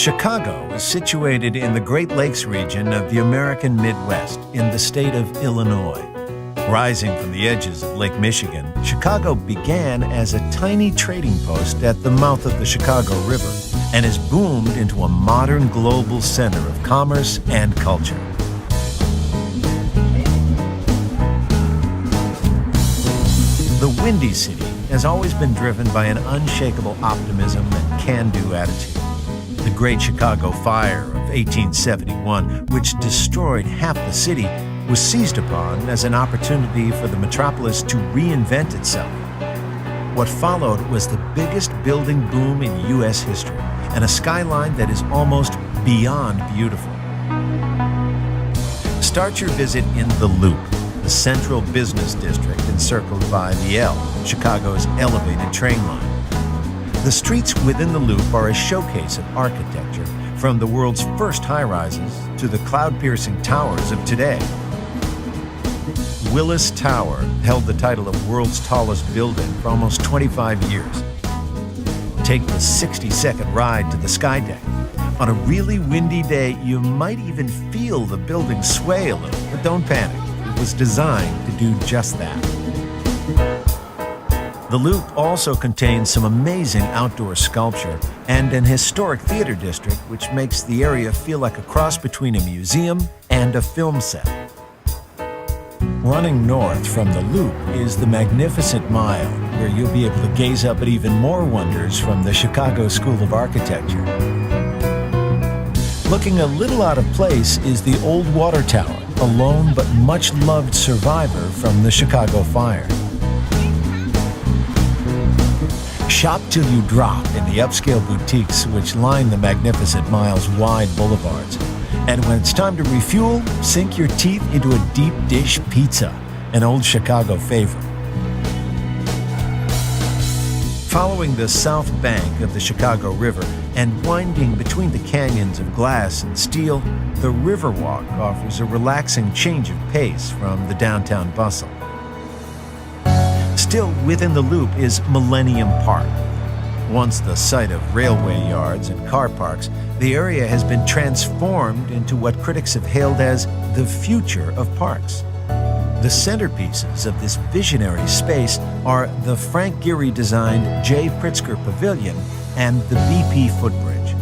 Chicago is situated in the Great Lakes region of the American Midwest in the state of Illinois. Rising from the edges of Lake Michigan, Chicago began as a tiny trading post at the mouth of the Chicago River and has boomed into a modern global center of commerce and culture. The Windy City has always been driven by an unshakable optimism and can-do attitude. The Great Chicago Fire of 1871, which destroyed half the city, was seized upon as an opportunity for the metropolis to reinvent itself. What followed was the biggest building boom in U.S. history and a skyline that is almost beyond beautiful. Start your visit in the Loop, the central business district encircled by the L, Chicago's elevated train line. The streets within the Loop are a showcase of architecture, from the world's first high-rises to the cloud-piercing towers of today. Willis Tower held the title of world's tallest building for almost 25 years. Take the 60-second ride to the Sky Deck. On a really windy day, you might even feel the building sway a little, but don't panic. It was designed to do just that. The Loop also contains some amazing outdoor sculpture and an historic theater district, which makes the area feel like a cross between a museum and a film set. Running north from the Loop is the Magnificent Mile, where you'll be able to gaze up at even more wonders from the Chicago School of Architecture. Looking a little out of place is the Old Water Tower, a lone but much-loved survivor from the Chicago Fire. Shop till you drop in the upscale boutiques which line the Magnificent Mile's wide boulevards. And when it's time to refuel, sink your teeth into a deep dish pizza, an old Chicago favorite. Following the south bank of the Chicago River and winding between the canyons of glass and steel, the Riverwalk offers a relaxing change of pace from the downtown bustle. Still within the Loop is Millennium Park. Once the site of railway yards and car parks, the area has been transformed into what critics have hailed as the future of parks. The centerpieces of this visionary space are the Frank Gehry-designed J. Pritzker Pavilion and the BP Footbridge.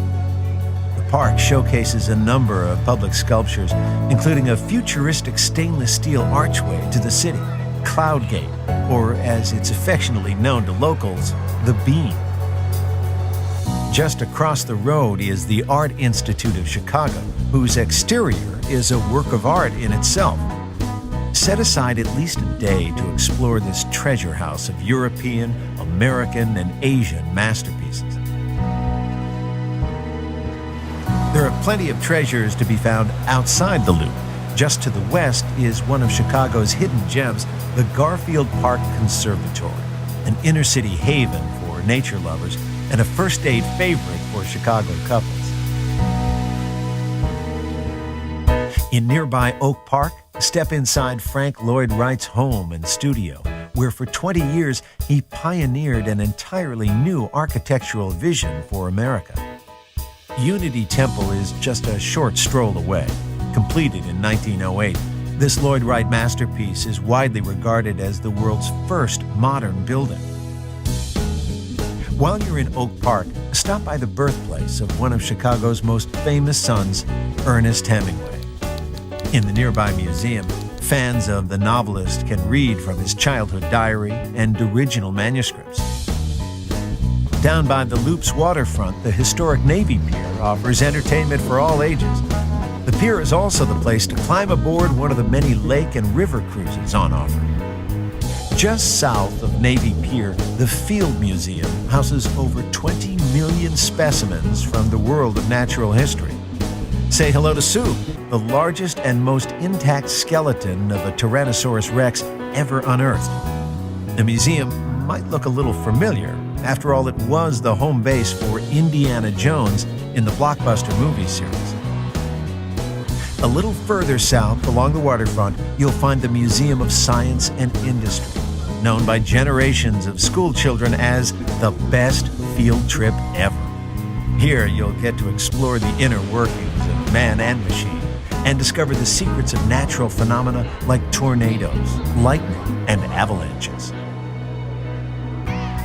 The park showcases a number of public sculptures, including a futuristic stainless steel archway to the city, Cloud Gate, or as it's affectionately known to locals, the Beam. Just across the road is the Art Institute of Chicago, whose exterior is a work of art in itself. Set aside at least a day to explore this treasure house of European, American, and Asian masterpieces. There are plenty of treasures to be found outside the Loop. Just to the west is one of Chicago's hidden gems, the Garfield Park Conservatory, an inner-city haven for nature lovers and a first-date favorite for Chicago couples. In nearby Oak Park, step inside Frank Lloyd Wright's home and studio, where for 20 years he pioneered an entirely new architectural vision for America. Unity Temple is just a short stroll away. Completed in 1908, this Lloyd Wright masterpiece is widely regarded as the world's first modern building. While you're in Oak Park, stop by the birthplace of one of Chicago's most famous sons, Ernest Hemingway. In the nearby museum, fans of the novelist can read from his childhood diary and original manuscripts. Down by the Loop's waterfront, the historic Navy Pier offers entertainment for all ages. The pier is also the place to climb aboard one of the many lake and river cruises on offer. Just south of Navy Pier, the Field Museum houses over 20 million specimens from the world of natural history. Say hello to Sue, the largest and most intact skeleton of a Tyrannosaurus Rex ever unearthed. The museum might look a little familiar. After all, it was the home base for Indiana Jones in the blockbuster movie series. A little further south along the waterfront, you'll find the Museum of Science and Industry, known by generations of school children as the best field trip ever. Here, you'll get to explore the inner workings of man and machine and discover the secrets of natural phenomena like tornadoes, lightning, and avalanches.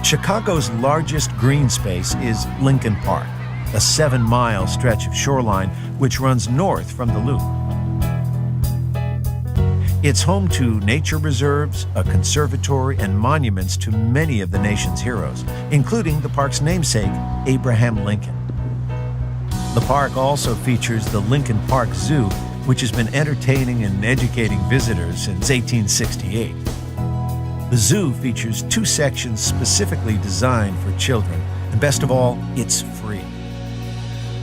Chicago's largest green space is Lincoln Park, a 7-mile stretch of shoreline which runs north from the Loop. It's home to nature reserves, a conservatory, and monuments to many of the nation's heroes, including the park's namesake, Abraham Lincoln. The park also features the Lincoln Park Zoo, which has been entertaining and educating visitors since 1868. The zoo features 2 sections specifically designed for children, and best of all, it's free.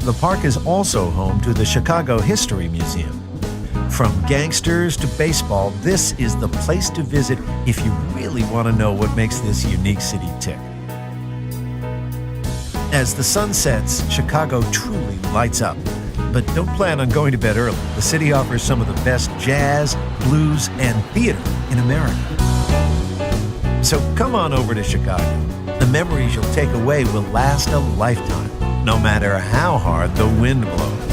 The park is also home to the Chicago History Museum. From gangsters to baseball, this is the place to visit if you really want to know what makes this unique city tick. As the sun sets, Chicago truly lights up. But don't plan on going to bed early. The city offers some of the best jazz, blues, and theater in America. So come on over to Chicago. The memories you'll take away will last a lifetime, no matter how hard the wind blows.